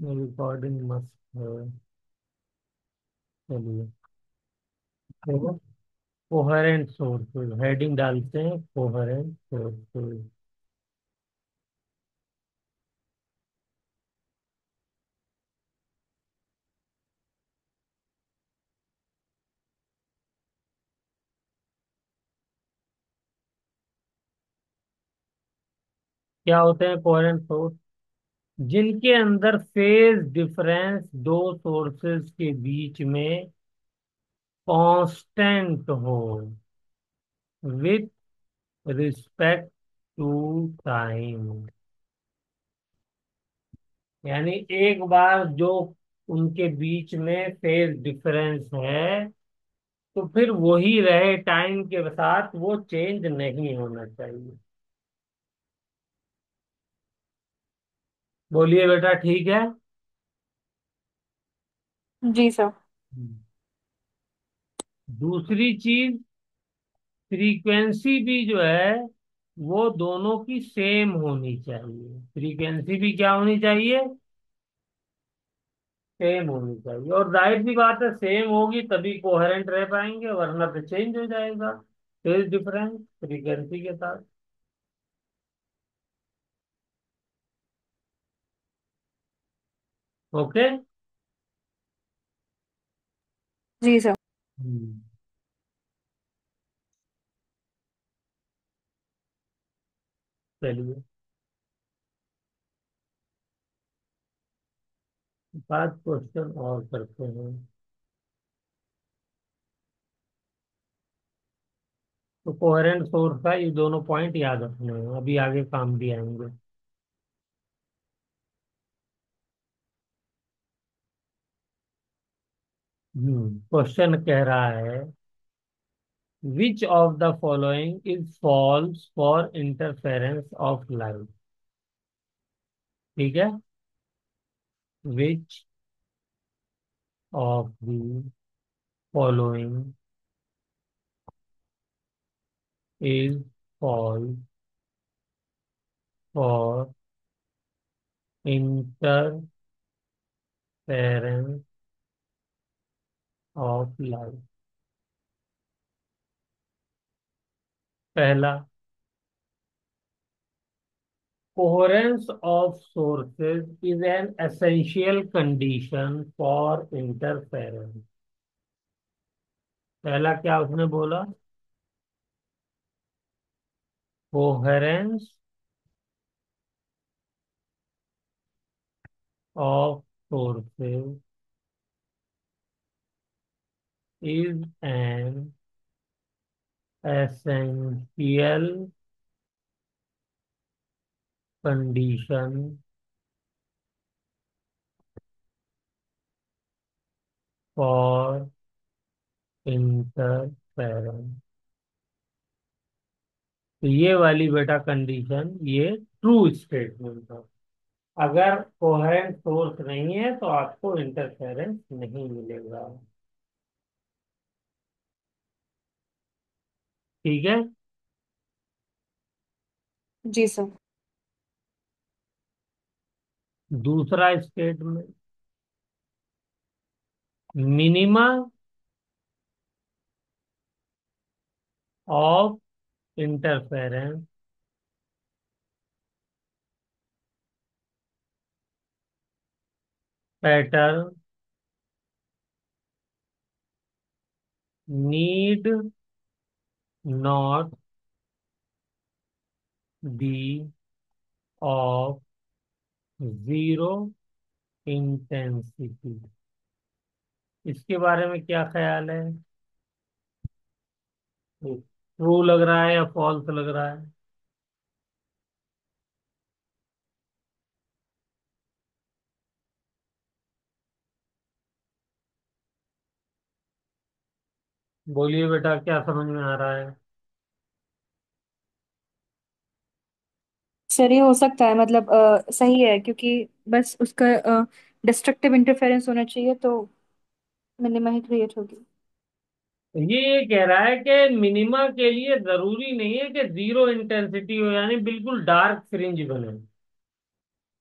Recording मस्त है। चलिए। तो कोहेरेंट सोर्सेज हेडिंग डालते हैं, कोहेरेंट सोर्सेज। क्या होते हैं कोहेरेंट सोर्स? जिनके अंदर फेज डिफरेंस दो सोर्सेज के बीच में कांस्टेंट हो विथ रिस्पेक्ट टू टाइम। यानी एक बार जो उनके बीच में फेज डिफरेंस है, तो फिर वही रहे टाइम के साथ, वो चेंज नहीं होना चाहिए। बोलिए बेटा, ठीक है? जी सर। हम्म। दूसरी चीज, फ्रीक्वेंसी भी जो है वो दोनों की सेम होनी चाहिए। फ्रीक्वेंसी भी क्या होनी चाहिए? सेम होनी चाहिए। और जाहिर सी बात है, सेम होगी तभी कोहेरेंट रह पाएंगे, वरना तो चेंज हो जाएगा फेज डिफरेंस फ्रीक्वेंसी के साथ। ओके। जी सर। हम्म। चलिए, 5 क्वेश्चन और करते हैं। तो कोहेरेंट सोर्स का ये दोनों पॉइंट याद रखने हैं, अभी आगे काम भी आएंगे। क्वेश्चन कह रहा है, which of the following is false for interference of light? ठीक है। Which of the following is false for interference of light? पहला, coherence of sources is an essential condition for interference। पहला क्या उसने बोला? coherence of sources is an essential condition for interference। तो ये वाली बेटा कंडीशन, ये ट्रू स्टेटमेंट है। अगर कोहेरेंट सोर्स नहीं है तो आपको इंटरफेरेंस नहीं मिलेगा। ठीक है। जी सर। दूसरा statement, minima of interference pattern need not be of zero intensity. इसके बारे में क्या ख्याल है? ट्रू लग रहा है या फॉल्स लग रहा है? बोलिए बेटा, क्या समझ में आ रहा है? सर ये हो सकता है, मतलब सही है, क्योंकि बस उसका डिस्ट्रक्टिव इंटरफेरेंस होना चाहिए तो मिनिमा ही क्रिएट होगी। ये कह रहा है कि मिनिमा के लिए जरूरी नहीं है कि जीरो इंटेंसिटी हो, यानी बिल्कुल डार्क फ्रिंज बने।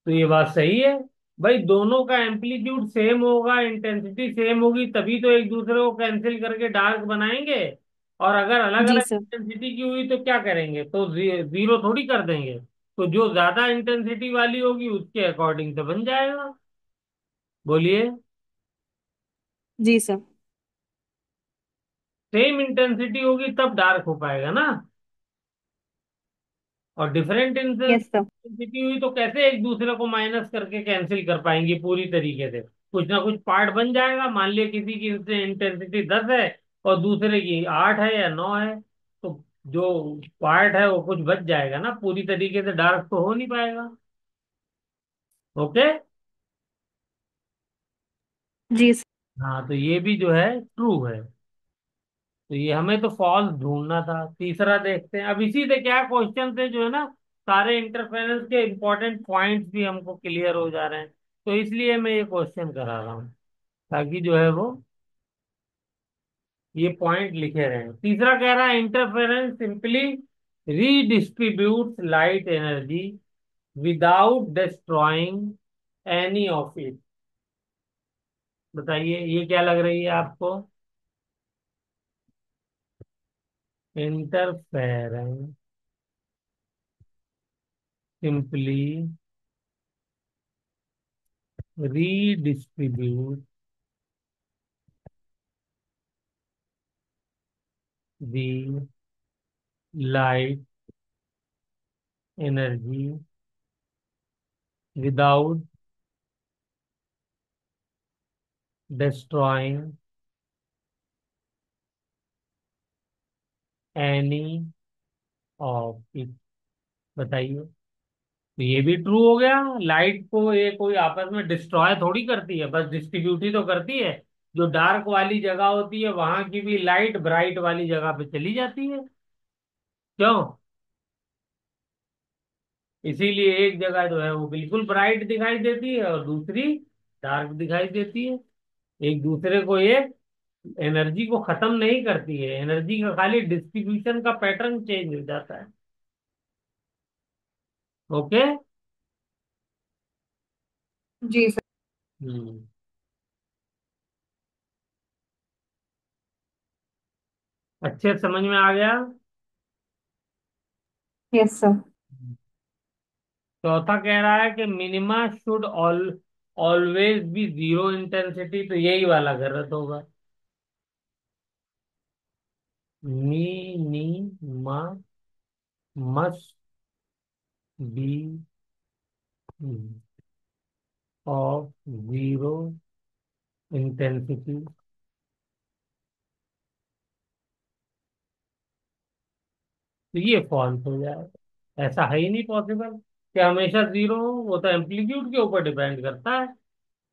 तो ये बात सही है। भाई दोनों का एम्पलीट्यूड सेम होगा, इंटेंसिटी सेम होगी, तभी तो एक दूसरे को कैंसिल करके डार्क बनाएंगे। और अगर अलग जी अलग सर। इंटेंसिटी की हुई तो क्या करेंगे, तो जीरो थोड़ी कर देंगे। तो जो ज्यादा इंटेंसिटी वाली होगी उसके अकॉर्डिंग से बन जाएगा। बोलिए। जी सर। सेम इंटेंसिटी होगी तब डार्क हो पाएगा ना। और डिफरेंट यस सर। इंटेंसिटी हुई तो कैसे एक दूसरे को माइनस करके कैंसिल कर पाएंगे पूरी तरीके से। कुछ ना कुछ पार्ट बन जाएगा। मान लिया किसी की इंटेंसिटी 10 है और दूसरे की 8 है या 9 है, तो जो पार्ट है वो कुछ बच जाएगा ना, पूरी तरीके से डार्क तो हो नहीं पाएगा। ओके। जी सर। हाँ, तो ये भी जो है ट्रू है। तो ये हमें तो फॉल्स ढूंढना था। तीसरा देखते हैं। अब इसी से क्या क्वेश्चन से जो है ना, सारे इंटरफेरेंस के इंपॉर्टेंट पॉइंट्स भी हमको क्लियर हो जा रहे हैं। तो इसलिए मैं ये क्वेश्चन करा रहा हूँ, ताकि जो है वो ये पॉइंट लिखे रहे। तीसरा कह रहा है interference simply redistributes light energy without destroying any of it. बताइए ये क्या लग रही है आपको। Interference simply redistribute the light energy without destroying any of it। बताइए। तो ये भी ट्रू हो गया। लाइट को ये कोई आपस में डिस्ट्रॉय थोड़ी करती है, बस डिस्ट्रीब्यूट ही तो करती है। जो डार्क वाली जगह होती है वहां की भी लाइट ब्राइट वाली जगह पे चली जाती है। क्यों। इसीलिए एक जगह जो है वो बिल्कुल ब्राइट दिखाई देती है और दूसरी डार्क दिखाई देती है। एक दूसरे को ये एनर्जी को खत्म नहीं करती है, एनर्जी का खाली डिस्ट्रीब्यूशन का पैटर्न चेंज हो जाता है। ओके। जी सर। हम्म। अच्छे से समझ में आ गया। Yes sir. चौथा कह रहा है कि minima should always be zero intensity, तो यही वाला गलत होगा। Minima must be of zero intensity. तो ये फॉल्स हो जाए। ऐसा है ही नहीं पॉसिबल कि हमेशा जीरो हो। वो तो एम्पलीट्यूड के ऊपर डिपेंड करता है।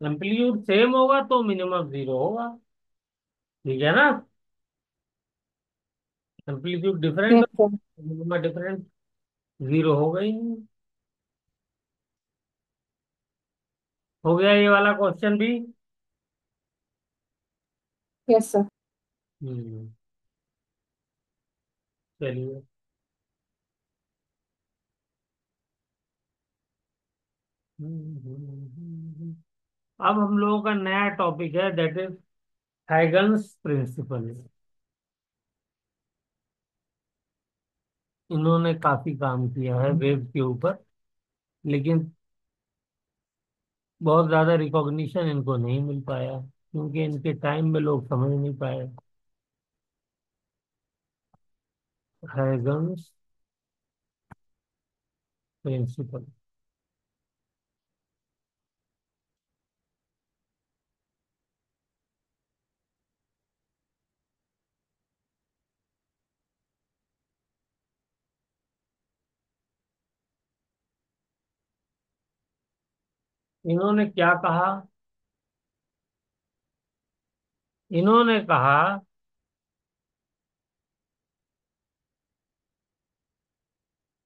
एम्पलीट्यूड सेम होगा तो मिनिमम जीरो होगा। ठीक है ना। एम्पलीट्यूड डिफरेंट यस हो, सर। मिनिमम डिफरेंट, जीरो होगा ही नहीं। हो गया ये वाला क्वेश्चन भी। Yes sir. हम्म। चलिए। अब हम लोगों का नया टॉपिक है, दैट इज हैगन्स प्रिंसिपल। इन्होंने काफी काम किया है वेव के ऊपर, लेकिन बहुत ज्यादा रिकॉग्निशन इनको नहीं मिल पाया, क्योंकि इनके टाइम में लोग समझ नहीं पाए। Huygens principle. इन्होंने क्या कहा। इन्होंने कहा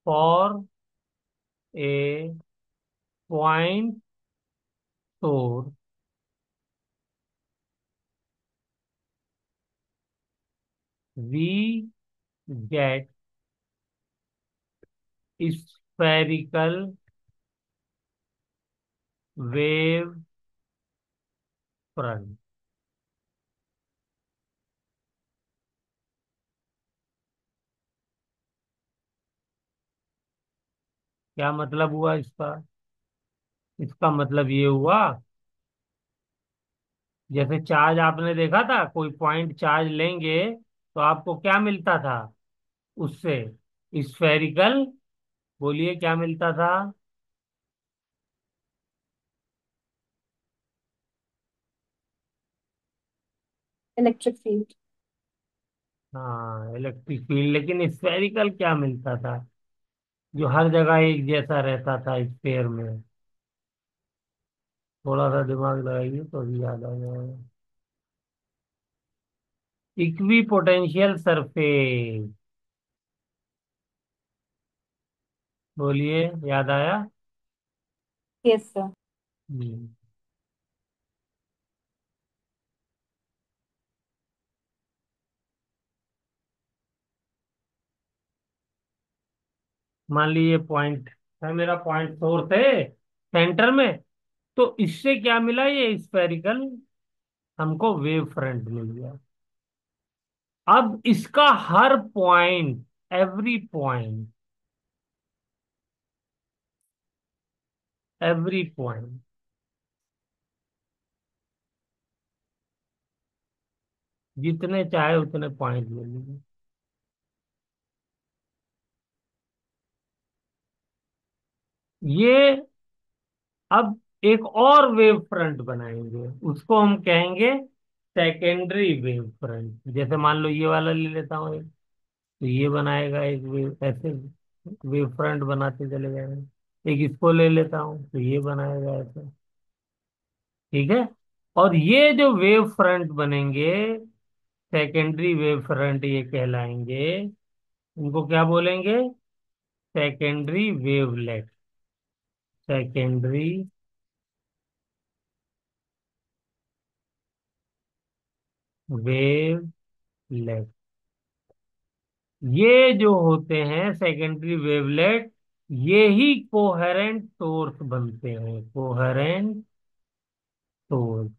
for a point source we get spherical wave front. क्या मतलब हुआ इसका? इसका मतलब ये हुआ, जैसे चार्ज आपने देखा था, कोई पॉइंट चार्ज लेंगे तो आपको क्या मिलता था उससे? स्फेरिकल। बोलिए क्या मिलता था? Electric field. हाँ, इलेक्ट्रिक फील्ड। लेकिन स्फेरिकल क्या मिलता था जो हर जगह एक जैसा रहता था स्फेयर में? थोड़ा सा दिमाग लगाइए तो अभी याद आ जाएगा। Equipotential surface. बोलिए, याद आया? Yes sir. हम्म। मान लीजिए पॉइंट है, मेरा पॉइंट सोर्स है सेंटर में, तो इससे क्या मिला? ये स्फेरिकल हमको वेव फ्रंट मिल गया। अब इसका हर पॉइंट, एवरी पॉइंट, जितने चाहे उतने पॉइंट ले लीजिए। ये अब एक और वेव फ्रंट बनाएंगे, उसको हम कहेंगे सेकेंडरी वेव फ्रंट। जैसे मान लो ये वाला ले लेता हूँ एक, तो ये बनाएगा एक वेव, ऐसे वेव फ्रंट बनाते चले जाएंगे। एक इसको ले लेता हूँ तो ये बनाएगा ऐसे। ठीक है। और ये जो वेव फ्रंट बनेंगे, सेकेंडरी वेव फ्रंट ये कहलाएंगे। इनको क्या बोलेंगे? Secondary wavelet. Secondary wavelet. ये जो होते हैं सेकेंडरी वेवलेट, ये ही कोहेरेंट सोर्स बनते हैं, कोहेरेंट सोर्स।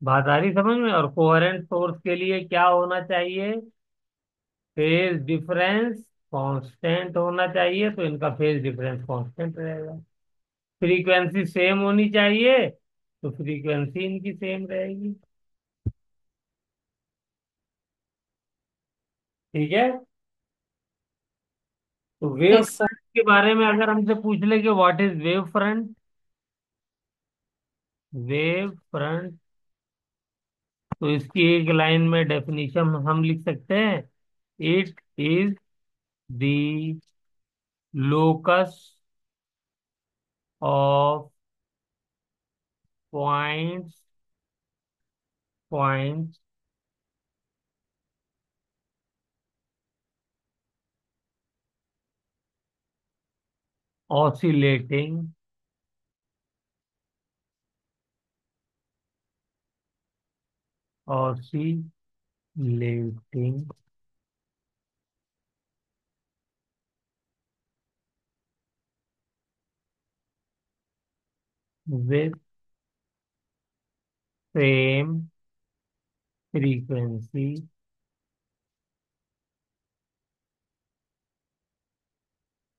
बात आ रही समझ में? और कोहेरेंट सोर्स के लिए क्या होना चाहिए? फेज डिफरेंस कांस्टेंट होना चाहिए, तो इनका फेज डिफरेंस कांस्टेंट रहेगा। फ्रीक्वेंसी सेम होनी चाहिए, तो फ्रीक्वेंसी इनकी सेम रहेगी। ठीक है। तो वेव यस सर। फ्रंट के बारे में अगर हमसे पूछ ले कि what is wave front, wave front, तो इसकी एक लाइन में डेफिनेशन हम लिख सकते हैं। It is the locus of points points oscillating oscillating with same frequency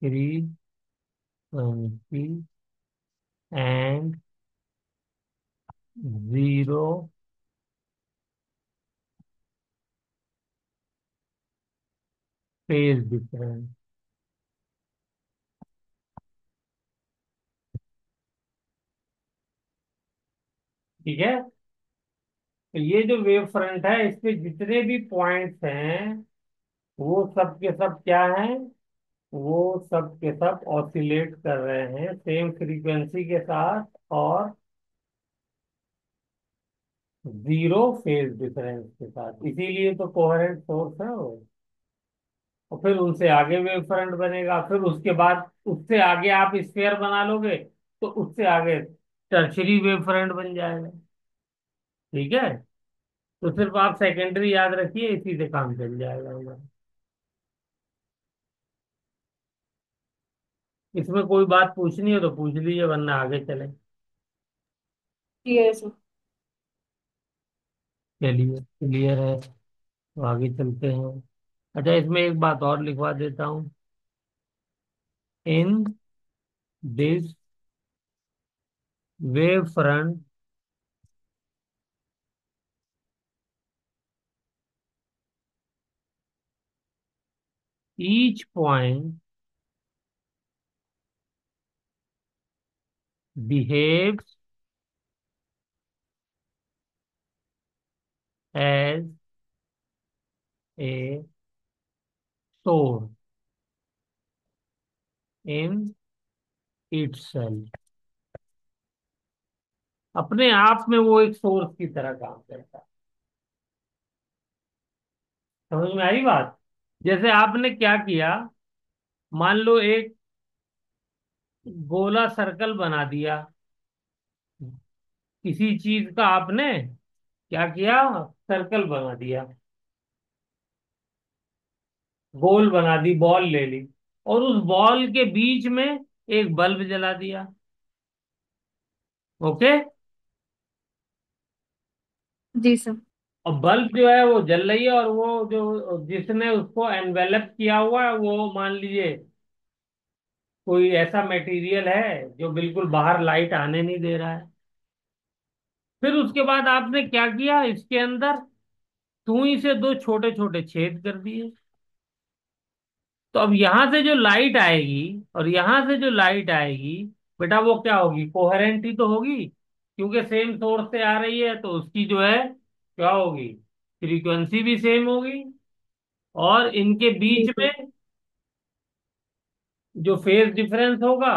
frequency and zero phase difference. ठीक है। तो ये जो वेव फ्रंट है, इसके जितने भी पॉइंट्स हैं, वो सब के सब क्या हैं? वो सब के सब ऑसिलेट कर रहे हैं सेम फ्रीक्वेंसी के साथ, और जीरो फेज डिफरेंस के साथ। इसीलिए तो कोहेरेंट सोर्स है वो। और फिर उनसे आगे वेव फ्रंट बनेगा, फिर उसके बाद उससे आगे आप स्फीयर बना लोगे, तो उससे आगे टर्शरी वेव फ्रंट बन जाएगा। ठीक है। तो सिर्फ आप सेकेंडरी याद रखिए, इसी से काम चल जाएगा हमारा। इसमें कोई बात पूछनी हो तो पूछ लीजिए, वरना आगे चले। Clear sir. चलिए क्लियर है तो आगे चलते हैं। अच्छा, इसमें एक बात और लिखवा देता हूँ। In this wave front each point behaves as a source in itself. अपने आप में वो एक सोर्स की तरह काम करता है। समझ में आई बात? जैसे आपने क्या किया, मान लो एक गोला सर्कल बना दिया, किसी चीज का आपने क्या किया, सर्कल बना दिया, गोल बना दी, बॉल ले ली, और उस बॉल के बीच में एक बल्ब जला दिया। ओके। जी सर। और बल्ब जो है वो जल रही है, और वो जो जिसने उसको एनवेलप किया हुआ है वो मान लीजिए कोई ऐसा मटेरियल है जो बिल्कुल बाहर लाइट आने नहीं दे रहा है। फिर उसके बाद आपने क्या किया, इसके अंदर सुई से दो छोटे छोटे छेद कर दिए। तो अब यहां से जो लाइट आएगी और यहां से जो लाइट आएगी, बेटा वो क्या होगी, कोहेरेंट ही तो होगी, क्योंकि सेम सोर्स से आ रही है, तो उसकी जो है क्या होगी, फ्रीक्वेंसी भी सेम होगी। और इनके जी बीच सर। में जो फेज डिफरेंस होगा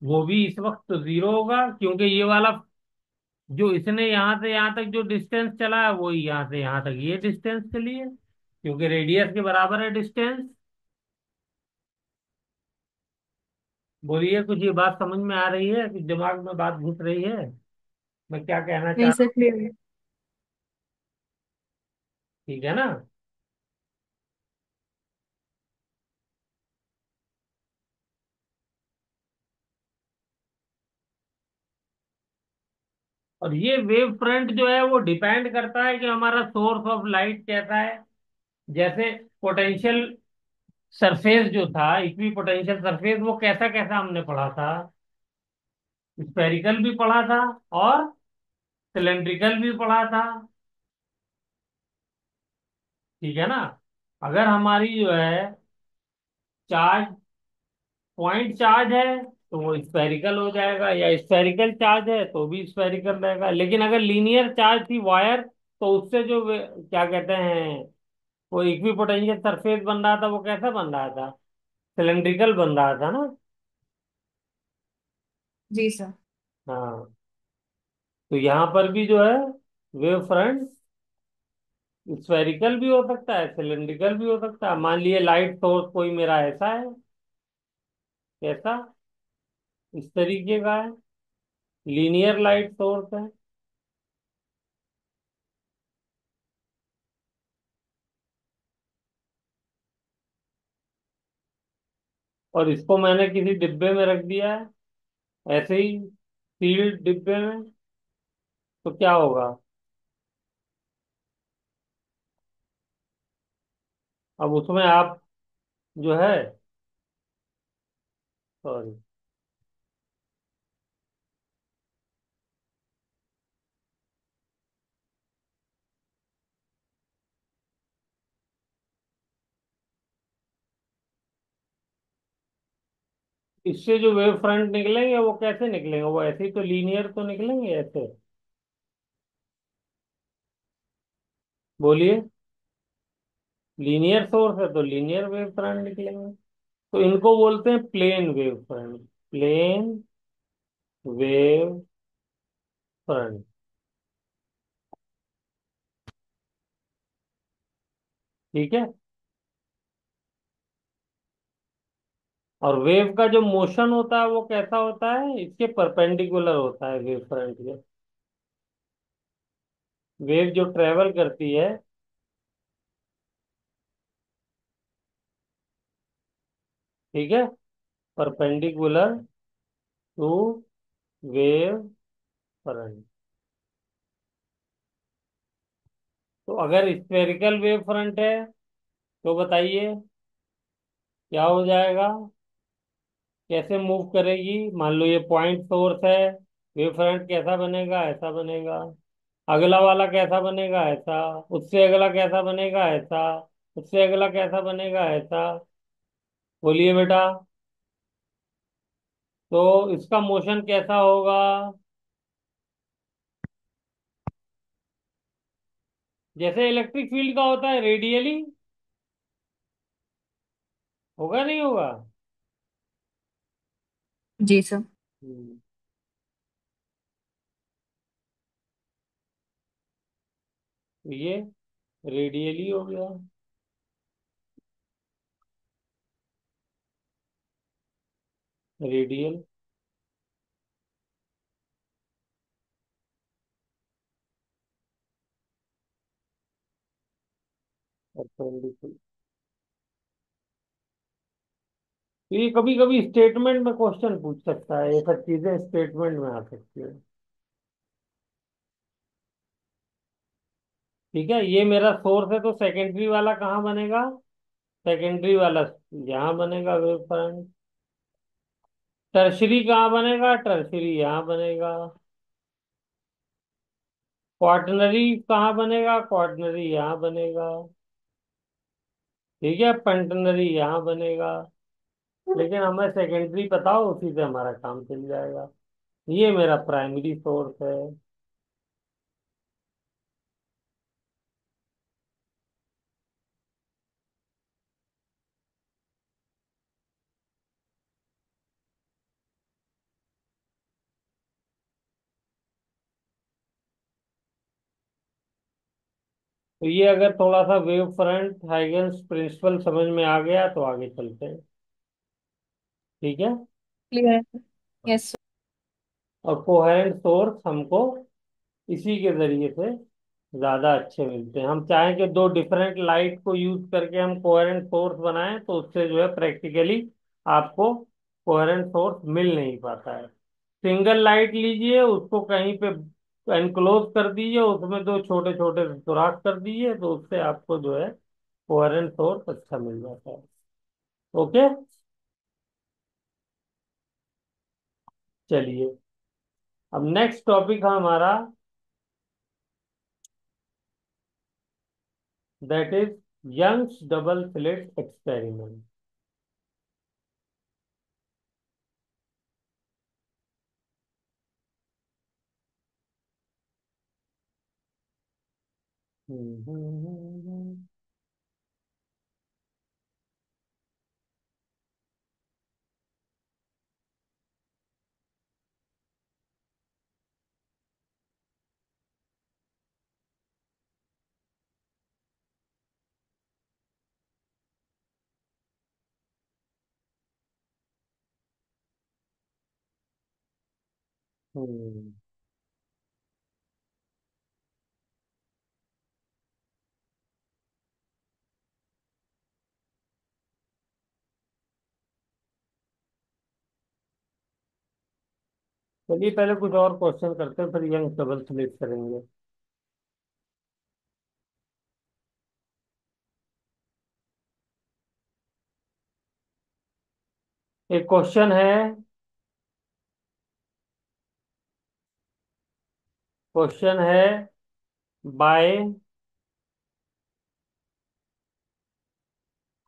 वो भी इस वक्त तो जीरो होगा, क्योंकि ये वाला जो इसने यहां से यहां तक जो डिस्टेंस चला है वो यहां से यहां तक ये डिस्टेंस चली है, क्योंकि रेडियस के बराबर है डिस्टेंस। बोलिए, कुछ ये बात समझ में आ रही है, कुछ दिमाग में बात घुस रही है, मैं क्या कहना चाह नहीं रहा सर, हूँ? क्लियर है। ठीक है ना? और ये वेव फ्रंट जो है वो डिपेंड करता है कि हमारा सोर्स ऑफ लाइट कैसा है। जैसे पोटेंशियल सरफेस जो था, इक्वी पोटेंशियल सरफेस, वो कैसा कैसा हमने पढ़ा था, स्फेरिकल भी पढ़ा था और सिलेंड्रिकल भी पढ़ा था। ठीक है ना? अगर हमारी जो है चार्ज पॉइंट चार्ज है तो वो स्फेरिकल हो जाएगा, या स्फेरिकल चार्ज है तो भी स्फेरिकल रहेगा। लेकिन अगर लीनियर चार्ज थी वायर, तो उससे जो क्या कहते हैं, वो इक्विपोटेंशियल सरफेस बन रहा था, वो कैसा बन रहा था, सिलेंड्रिकल बन रहा था ना। जी सर। हाँ। तो यहाँ पर भी जो है वेव फ्रंट स्फेरिकल भी हो सकता है, सिलेंड्रिकल भी हो सकता है। मान लिए लाइट सोर्स कोई मेरा ऐसा है, कैसा, इस तरीके का है, लीनियर लाइट सोर्स है, और इसको मैंने किसी डिब्बे में रख दिया है, ऐसे ही सील्ड डिब्बे में, तो क्या होगा, अब उसमें आप जो है, सॉरी, इससे जो वेव फ्रंट निकलेंगे वो कैसे निकलेंगे, वो ऐसे ही तो लीनियर तो निकलेंगे ऐसे। बोलिए, लीनियर सोर्स है तो लीनियर वेव फ्रंट निकलेंगे। तो इनको बोलते हैं plane wave front, plane wave front. ठीक है। और वेव का जो मोशन होता है वो कैसा होता है, इसके परपेंडिकुलर होता है वेव फ्रंट के। वेव जो ट्रेवल करती है, ठीक है, परपेंडिकुलर टू वेव फ्रंट। तो अगर स्फेरिकल वेव फ्रंट है तो बताइए क्या हो जाएगा, कैसे मूव करेगी। मान लो ये पॉइंट सोर्स है, वेव फ्रंट कैसा बनेगा, ऐसा बनेगा। अगला वाला कैसा बनेगा, ऐसा। उससे अगला कैसा बनेगा, ऐसा। उससे अगला कैसा बनेगा, ऐसा। बोलिए बेटा। तो इसका मोशन कैसा होगा? जैसे इलेक्ट्रिक फील्ड का होता है, रेडियली। होगा नहीं होगा? जी सर। हम्म, तो ये रेडियली हो गया। रेडियल। परपेंडिकुलर। तो ये कभी कभी स्टेटमेंट में क्वेश्चन पूछ सकता है, ये सब चीजें स्टेटमेंट में आ सकती है। ठीक है, ये मेरा सोर्स है, तो सेकेंडरी वाला कहाँ बनेगा? सेकेंडरी वाला यहाँ बनेगा वेव फ्रंट। टर्शरी कहाँ बनेगा? टर्शरी यहाँ बनेगा। क्वार्टनरी कहाँ बनेगा? क्वार्टनरी यहाँ बनेगा। ठीक है, पंटनरी यहाँ बनेगा। लेकिन हमें सेकेंडरी पता हो, उसी से हमारा काम चल जाएगा। ये मेरा प्राइमरी सोर्स है। तो ये अगर थोड़ा सा वेव फ्रंट हाइगेंस प्रिंसिपल समझ में आ गया तो आगे चलते हैं। ठीक है। क्लियर है। यस। और कोहेरेंट सोर्स हमको इसी के जरिए से ज्यादा अच्छे मिलते हैं। हम चाहें कि दो डिफरेंट लाइट को यूज करके हम कोहेरेंट सोर्स बनाएं, तो उससे जो है प्रैक्टिकली आपको कोहेरेंट सोर्स मिल नहीं पाता है। सिंगल लाइट लीजिए, उसको कहीं पे एनक्लोज कर दीजिए, उसमें दो छोटे छोटे सुराख कर दीजिए, तो उससे आपको जो है कोहेरेंट सोर्स अच्छा मिल जाता है। ओके। चलिए, अब नेक्स्ट टॉपिक है हमारा, that is Young's double slit experiment. चलिए पहले कुछ और क्वेश्चन करते हैं, फिर यंग डबल स्लिट करेंगे। एक क्वेश्चन है। क्वेश्चन है, by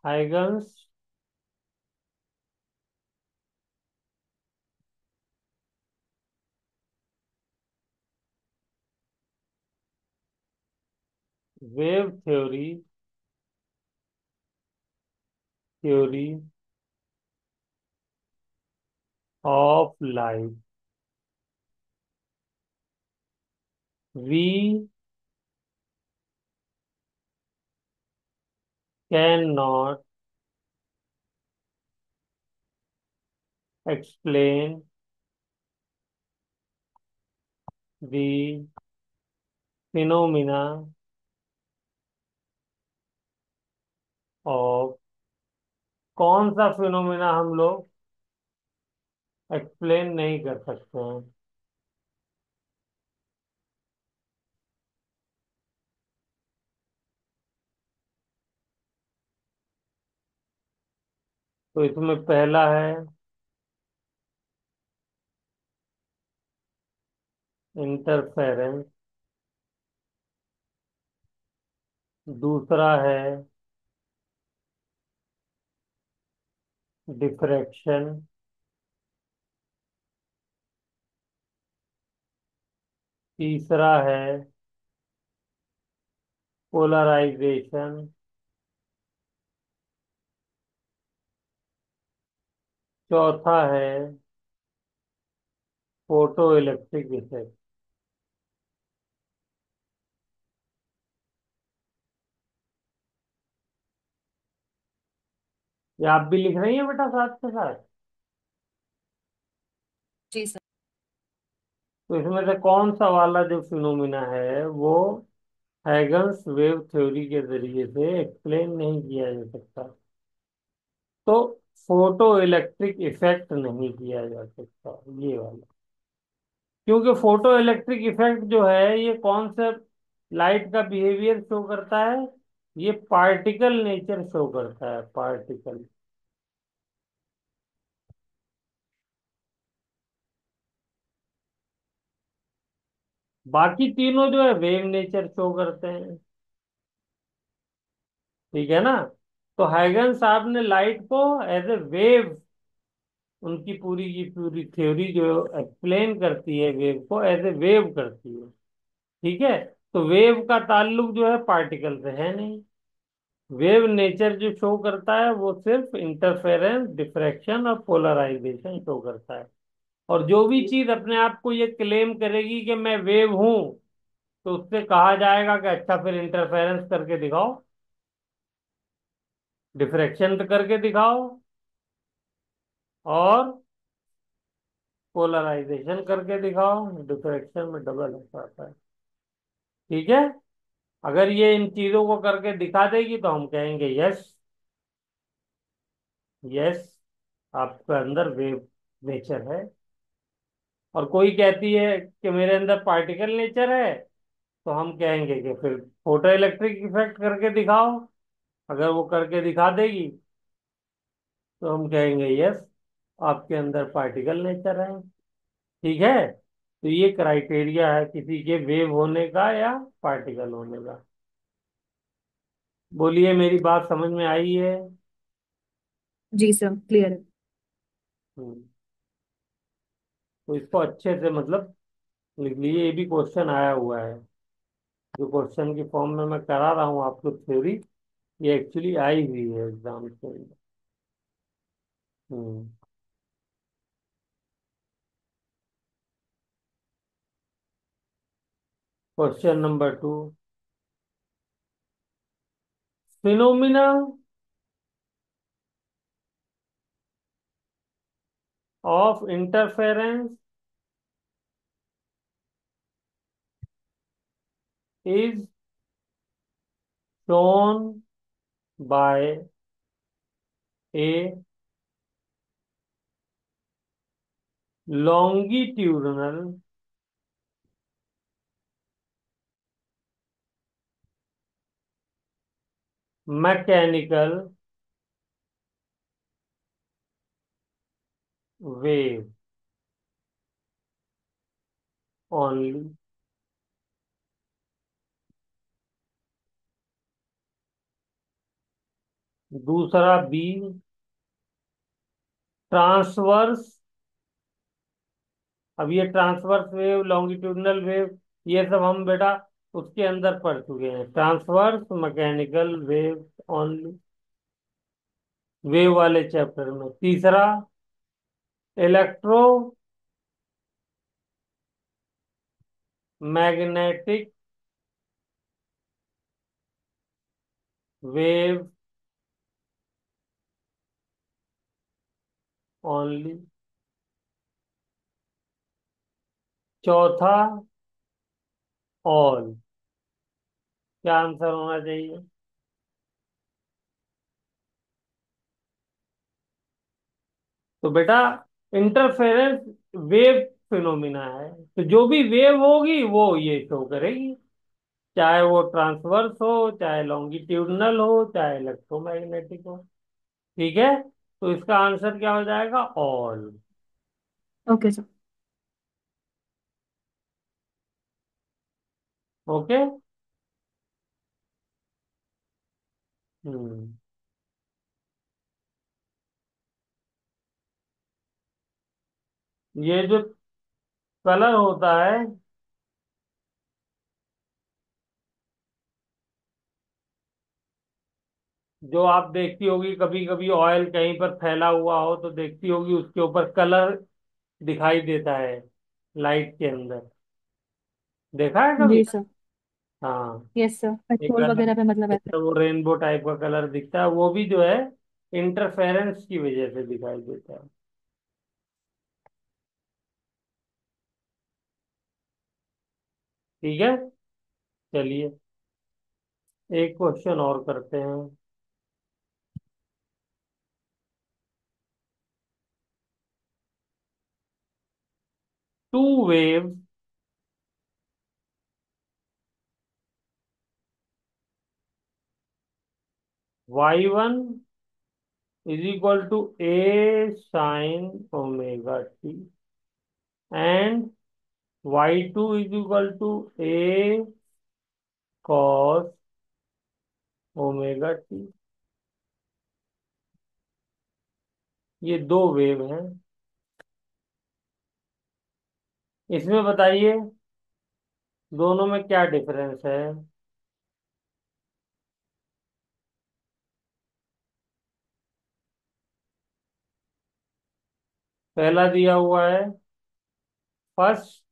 Huygens wave theory of light, we can not explain the phenomena of. कौन सा फिनोमिना हम लोग एक्सप्लेन नहीं कर सकते हैं। तो इसमें पहला है इंटरफेरेंस, दूसरा है डिफ्रैक्शन, तीसरा है पोलराइजेशन, चौथा है फोटो इलेक्ट्रिक इफेक्ट। ये आप भी लिख रही हैं बेटा साथ के साथ? जी सर। तो इसमें से कौन सा वाला जो फिनोमिना है वो हैगन्स वेव थ्योरी के जरिए से एक्सप्लेन नहीं किया जा सकता? तो फोटो इलेक्ट्रिक इफेक्ट नहीं किया जा सकता, ये वाला। क्योंकि फोटो इलेक्ट्रिक इफेक्ट जो है ये कौन सा लाइट का बिहेवियर शो करता है? ये पार्टिकल नेचर शो करता है, पार्टिकल। बाकी तीनों जो है वेव नेचर शो करते हैं। ठीक है ना? तो हाइगन साहब ने लाइट को एज ए वेव, उनकी पूरी की पूरी थ्योरी जो एक्सप्लेन करती है वेव को, एज ए वेव करती है। ठीक है? तो वेव का ताल्लुक जो है पार्टिकल से है नहीं। वेव नेचर जो शो करता है वो सिर्फ इंटरफेरेंस, डिफ्रैक्शन और पोलराइजेशन शो करता है। और जो भी चीज अपने आप को ये क्लेम करेगी कि मैं वेव हूं, तो उससे कहा जाएगा कि अच्छा फिर इंटरफेरेंस करके दिखाओ, डिफ्रैक्शन करके दिखाओ, और पोलराइजेशन करके दिखाओ। डिफ्रैक्शन में डबल होता आता है। ठीक है? अगर ये इन चीजों को करके दिखा देगी तो हम कहेंगे यस, यस, आपके अंदर वेव नेचर है। और कोई कहती है कि मेरे अंदर पार्टिकल नेचर है, तो हम कहेंगे कि फिर फोटो इलेक्ट्रिक इफेक्ट करके दिखाओ। अगर वो करके दिखा देगी तो हम कहेंगे यस, आपके अंदर पार्टिकल नेचर है। ठीक है? तो ये क्राइटेरिया है किसी के वेव होने का या पार्टिकल होने का। बोलिए, मेरी बात समझ में आई है? जी सर, क्लियर है। हम्म। तो इसको अच्छे से मतलब लिख लीजिए, ये भी क्वेश्चन आया हुआ है। जो क्वेश्चन की फॉर्म में मैं करा रहा हूँ आपको थ्योरी, ये एक्चुअली आई हुई है एग्जाम के अंदर। हम्म। Question number 2, phenomena of interference is shown by a longitudinal mechanical wave only. दूसरा बी, ट्रांसवर्स। अब ये ट्रांसवर्स वेव, लॉन्गिट्यूडनल वेव, ये सब हम बेटा उसके अंदर पढ़ चुके हैं, transverse mechanical wave only, wave वाले चैप्टर में। तीसरा, इलेक्ट्रो मैग्नेटिक वेव ओनली। चौथा, ऑल। क्या आंसर होना चाहिए? तो बेटा इंटरफेरेंस वेव फिनोमिना है, तो जो भी वेव होगी वो ये शो करेगी, चाहे वो ट्रांसवर्स हो, चाहे लॉन्गिट्यूडनल हो, चाहे इलेक्ट्रोमैग्नेटिक हो। ठीक है, तो इसका आंसर क्या हो जाएगा? ऑल। Okay sir. ओके। हम्म। ये जो कलर होता है, जो आप देखती होगी कभी कभी ऑयल कहीं पर फैला हुआ हो तो देखती होगी उसके ऊपर कलर दिखाई देता है लाइट के अंदर। देखा है कभी? जी सर। हाँ। यस सर, एक पेट्रोल अलग वगैरह पे मतलब ऐसा। वो रेनबो टाइप का कलर दिखता है, वो भी जो है इंटरफेरेंस की वजह से दिखाई देता है। ठीक है, चलिए एक क्वेश्चन और करते हैं। Two waves y1 is equal to a sin omega t and y2 is equal to a cos omega T. ये दो वेव हैं, इसमें बताइए दोनों में क्या डिफरेंस है। पहला दिया हुआ है, first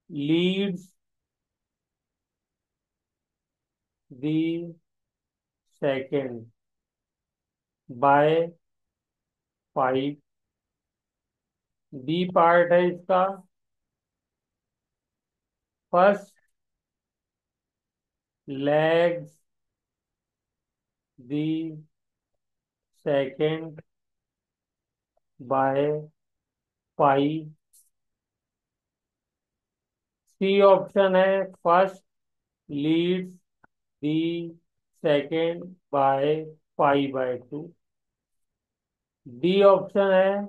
leads the second by 5। B part है इसका, first lags the second by 5। C option है, first leads the second by 5/2। D option है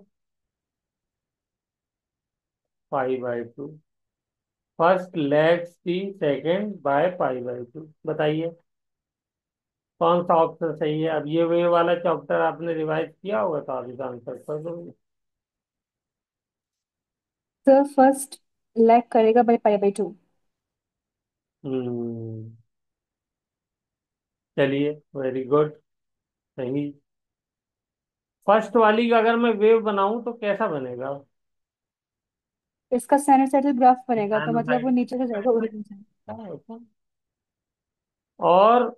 5/2। First lags the second by 5/2। बताइए कौन सा ऑप्शन सही है? अब ये वाला चैप्टर आपने रिवाइज किया होगा तो आप इसका आंसर कर दोगे। सर फर्स्ट लैग करेगा बाई पाई बाई 2। हम्म। चलिए, वेरी गुड, सही। फर्स्ट वाली का अगर मैं वेव बनाऊं तो कैसा बनेगा? इसका साइनसॉइडल ग्राफ बनेगा, तो मतलब वो साइनसाइड। नीचे से जाएगा ओरिजिन से। और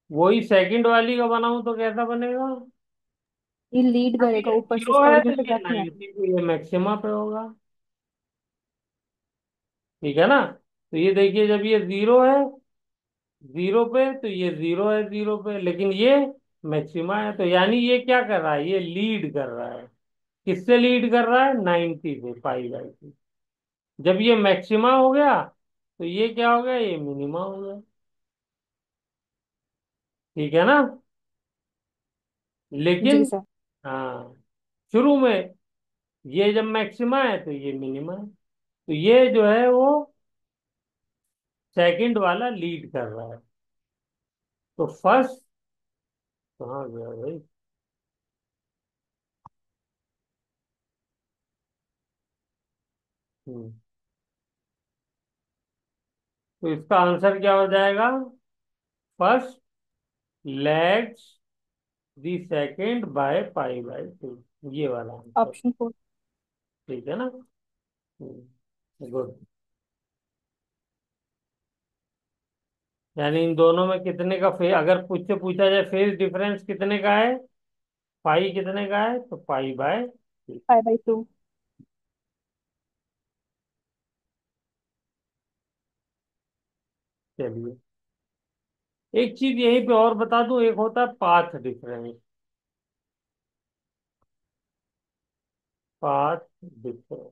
वही सेकंड वाली का बनाऊं तो कैसा बनेगा? ये लीड जब करेगा ये ऊपर से, जीरो इसका है ओरिजिन तो पे ये ग्राफ नहीं आएगा। 90 पे, ये मैक्सिमा पे होगा। ठीक है ना? तो ये देखिए, जब ये जीरो है जीरो पे तो ये जीरो है जीरो पे, लेकिन ये मैक्सिमा है, तो यानी ये क्या कर रहा है? ये लीड कर रहा है। किससे लीड कर रहा है? 90 से, 5/2। जब ये मैक्सिमा हो गया तो ये क्या हो गया? ये मिनिमा हो गया। ठीक है ना? जी लेकिन सर। हाँ, शुरू में ये जब मैक्सिमा है तो ये मिनिमा है, तो ये जो है वो सेकंड वाला लीड कर रहा है। तो फर्स्ट कहाँ गया भाई? हम्म, तो इसका आंसर क्या हो जाएगा? First lags the second by 5/2, ये वाला आंसर। ऑप्शन 4। ठीक है ना? गुड। यानी इन दोनों में कितने का फेज, अगर पूछे पूछा जाए फेज डिफरेंस कितने का है, पाई कितने का है, तो पाई/2। Pi by 2। चलिए एक चीज यहीं पे और बता दूं, एक होता है पाथ डिफरेंस। Path difference.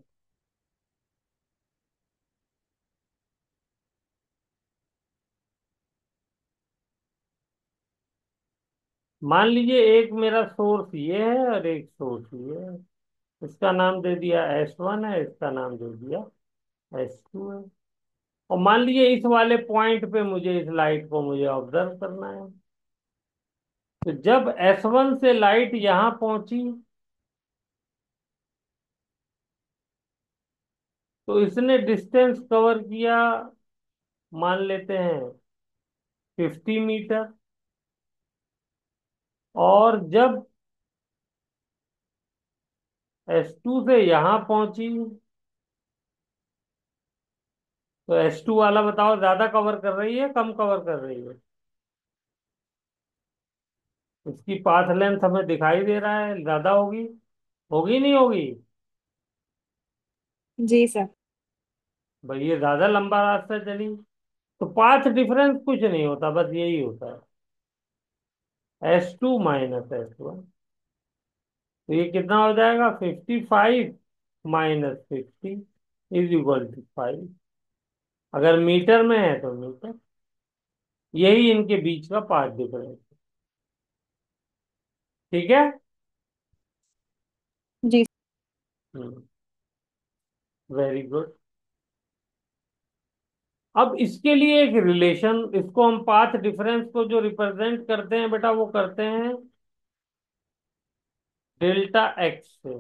मान लीजिए एक मेरा सोर्स ये है और एक सोर्स ये है। इसका नाम दे दिया S1 है, इसका नाम दे दिया S2 है। और मान लीजिए इस वाले पॉइंट पे मुझे इस लाइट को मुझे ऑब्जर्व करना है। तो जब S1 से लाइट यहां पहुंची, तो इसने डिस्टेंस कवर किया, मान लेते हैं 50 मीटर। और जब S2 से यहां पहुंची, तो S2 वाला बताओ ज्यादा कवर कर रही है कम कवर कर रही है? इसकी पाथ लेंथ हमें दिखाई दे रहा है ज्यादा होगी। होगी नहीं होगी? जी सर। भाई ये ज्यादा लंबा रास्ता चली। तो पाथ डिफरेंस कुछ नहीं होता, बस यही होता है, S2 - S1। तो ये कितना हो जाएगा? 55 - 50 इज इक्वल टू 5। अगर मीटर में है तो मीटर। यही इनके बीच का पाथ डिफरेंस। ठीक है। जी। Very good. अब इसके लिए एक रिलेशन, इसको हम पाथ डिफरेंस को जो रिप्रेजेंट करते हैं बेटा, वो करते हैं डेल्टा एक्स से।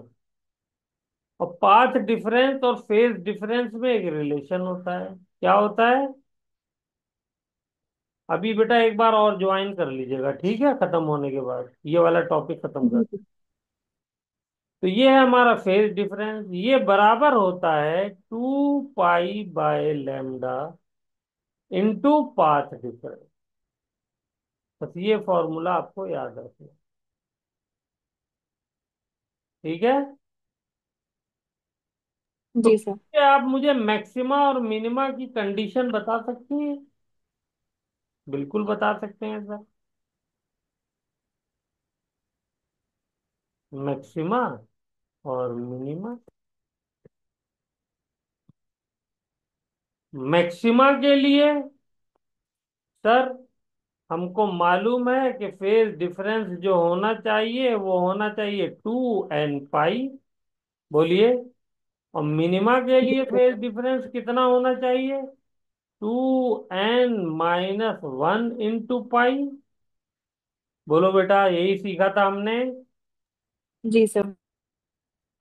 और पाथ डिफरेंस और फेज डिफरेंस में एक रिलेशन होता है। क्या होता है? अभी बेटा एक बार और ज्वाइन कर लीजिएगा, ठीक है, खत्म होने के बाद ये वाला टॉपिक खत्म कर। जी तो ये है हमारा फेज डिफरेंस, ये बराबर होता है 2 पाई/लैम्डा इंटू पाथ डिफरेंस। बस ये फॉर्मूला आपको याद रखना। ठीक है। तो जी सर। क्या आप मुझे मैक्सिमा और मिनिमा की कंडीशन बता सकती हैं? बिल्कुल बता सकते हैं सर। मैक्सिमा और मिनिमा। मैक्सिमा के लिए सर हमको मालूम है कि फेज डिफरेंस जो होना चाहिए वो होना चाहिए 2n पाई। बोलिए। और मिनिमा के जी लिए सर। फेज डिफरेंस कितना होना चाहिए? 2n - 1 इंटू पाई। बोलो बेटा, यही सीखा था हमने। जी सर।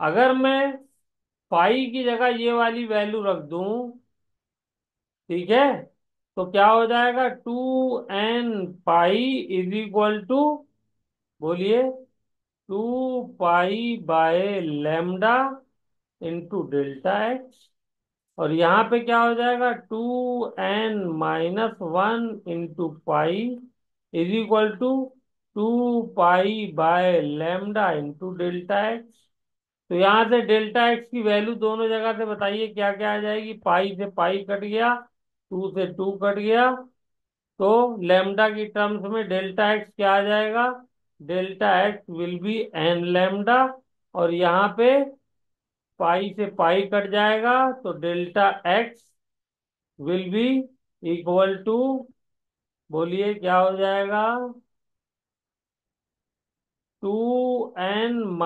अगर मैं पाई की जगह ये वाली वैल्यू रख दूं, ठीक है, तो क्या हो जाएगा? 2n pi is equal to, बोलिए, 2 पाई/लैम्डा इंटू डेल्टा एक्स। और यहाँ पे क्या हो जाएगा? 2n - 1 into pi is equal to 2 pi lambda into delta x. तो यहाँ से डेल्टा एक्स की वैल्यू दोनों जगह से बताइए क्या क्या आ जाएगी? पाई से पाई कट गया, 2 से 2 कट गया। तो लैम्डा की टर्म्स में डेल्टा एक्स क्या आ जाएगा? Delta x will be n lambda. और यहाँ पे पाई से पाई कट जाएगा, तो delta x will be equal to, बोलिए क्या हो जाएगा? 2n -